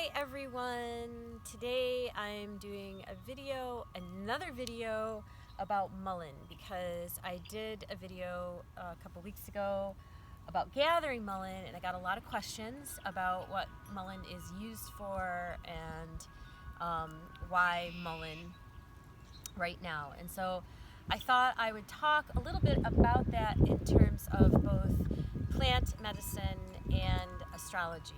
Hi everyone! Today I'm doing another video about mullein, because I did a video a couple weeks ago about gathering mullein, and I got a lot of questions about what mullein is used for and why mullein right now. And so I thought I would talk a little bit about that in terms of both plant medicine and astrology.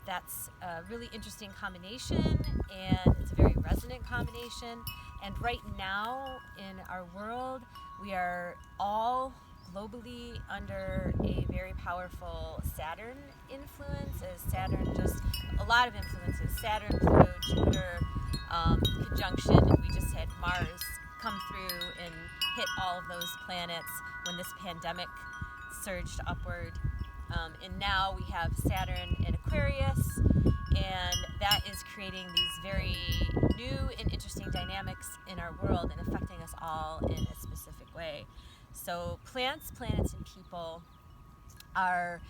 That's a really interesting combination, and it's a very resonant combination. And right now in our world, we are all globally under a very powerful Saturn influence. As Saturn, just a lot of influences. Saturn, Pluto, Jupiter conjunction, and we just had Mars come through and hit all of those planets when this pandemic surged upward. And now we have Saturn in Aquarius, and that is creating these very new and interesting dynamics in our world and affecting us all in a specific way. So plants, planets, and people are,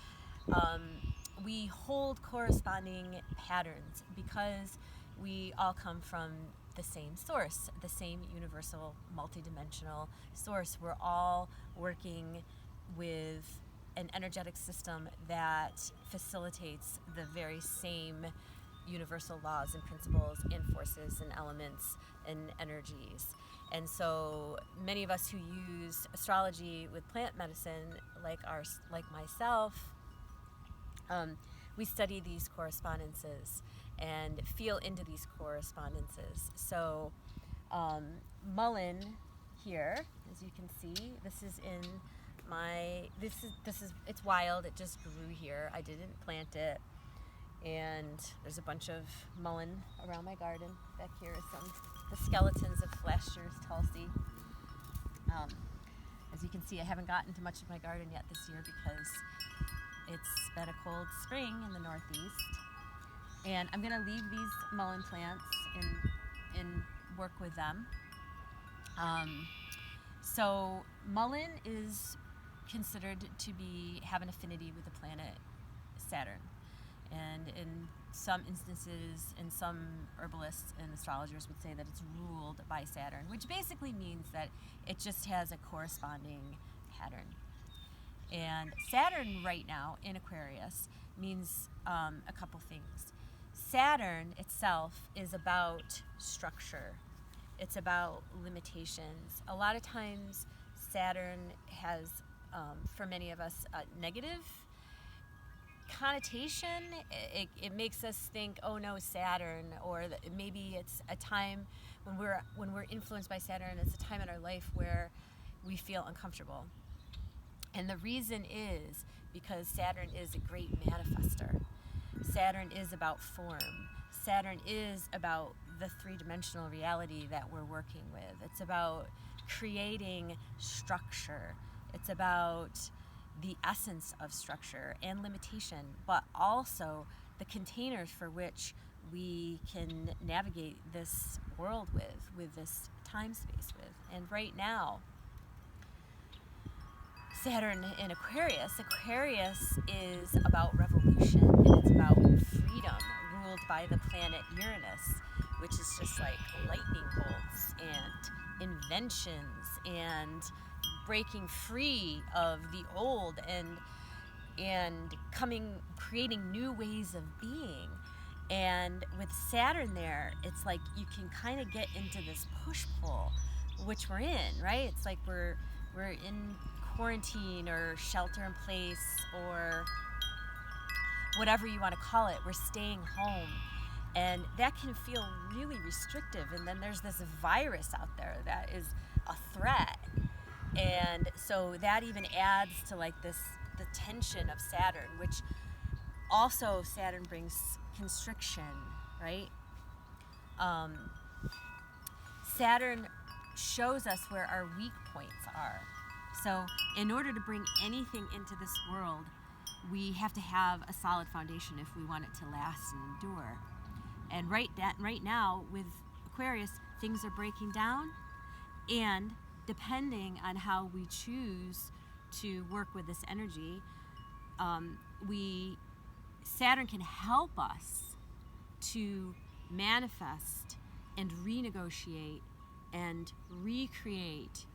we hold corresponding patterns because we all come from the same source, the same universal, multidimensional source. We're all working with an energetic system that facilitates the very same universal laws and principles and forces and elements and energies. And so many of us who use astrology with plant medicine, like myself, we study these correspondences and feel into these correspondences. So mullein here, as you can see, this is in it's wild. It just grew here. I didn't plant it, and there's a bunch of mullein around my garden. Back here is the skeletons of last year's Tulsi. As you can see, I haven't gotten to much of my garden yet this year because it's been a cold spring in the Northeast. And I'm going to leave these mullein plants and work with them. So mullein is considered to have an affinity with the planet Saturn, and in some instances, and some herbalists and astrologers would say that it's ruled by Saturn, which basically means that it just has a corresponding pattern. And Saturn right now in Aquarius means a couple things. Saturn itself is about structure. It's about limitations. A lot of times Saturn has, for many of us, a negative connotation. It makes us think, oh no, Saturn, or maybe it's a time when we're influenced by Saturn. It's a time in our life where we feel uncomfortable. And the reason is because Saturn is a great manifester. Saturn is about form. Saturn is about the three-dimensional reality that we're working with. It's about creating structure. It's about the essence of structure and limitation, but also the containers for which we can navigate this world with this time space with. And right now, Saturn in Aquarius is about revolution, and it's about freedom, ruled by the planet Uranus, which is just like lightning bolts and inventions and breaking free of the old and creating new ways of being. And with Saturn there, it's like you can kind of get into this push-pull, which we're in, right? It's like we're in quarantine or shelter in place or whatever you want to call it. We're staying home, and that can feel really restrictive. And then there's this virus out there that is a threat, and so that even adds to like the tension of Saturn, which also Saturn brings constriction, right? Saturn shows us where our weak points are. So in order to bring anything into this world, we have to have a solid foundation if we want it to last and endure. And right now with Aquarius, things are breaking down, and depending on how we choose to work with this energy, Saturn can help us to manifest and renegotiate and recreate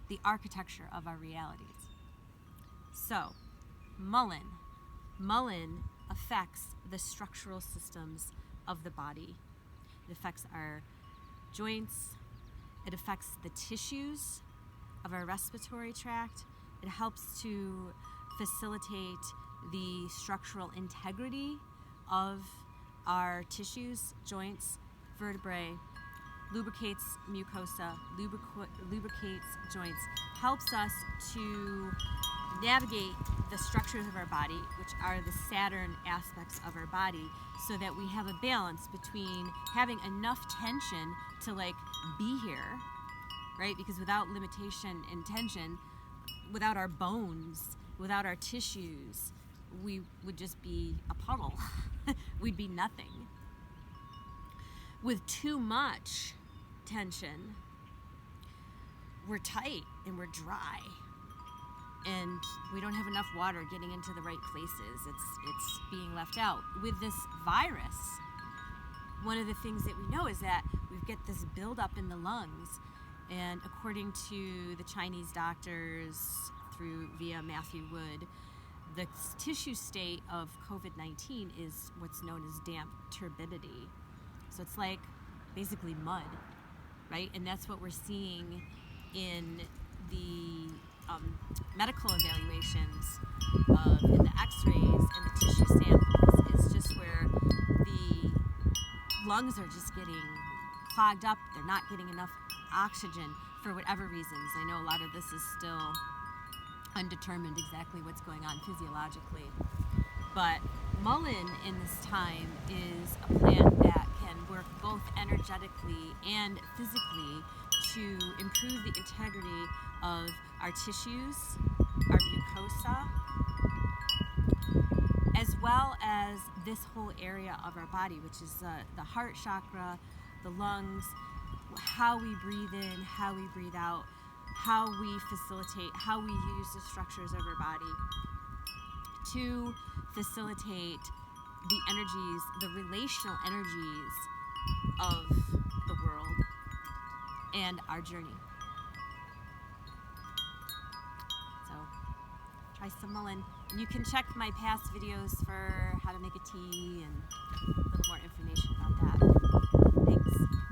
the architecture of our realities. So, Mullein affects the structural systems of the body. It affects our joints. It affects the tissues of our respiratory tract. It helps to facilitate the structural integrity of our tissues, joints, vertebrae, lubricates mucosa, lubricates joints, helps us to navigate the structures of our body, which are the Saturn aspects of our body, so that we have a balance between having enough tension to like be here, right? Because without limitation and tension, without our bones, without our tissues, we would just be a puddle. We'd be nothing. With too much tension, we're tight and we're dry, and we don't have enough water getting into the right places. It's being left out. With this virus, one of the things that we know is that we get this buildup in the lungs, and according to the Chinese doctors via Matthew Wood, the tissue state of COVID-19 is what's known as damp turbidity. So it's like basically mud, right? And that's what we're seeing in the medical evaluations in the x-rays and the tissue samples. It's just where the lungs are just getting clogged up. They're not getting enough oxygen for whatever reasons. I know a lot of this is still undetermined exactly what's going on physiologically. But mullein in this time is a plant that can work both energetically and physically to improve the integrity of our tissues, our mucosa, as well as this whole area of our body, which is the heart chakra, the lungs, how we breathe in, how we breathe out, how we facilitate, how we use the structures of our body to facilitate the energies, the relational energies of the world and our journey. So try some mullein. And you can check my past videos for how to make a tea and a little more information about that. Thanks.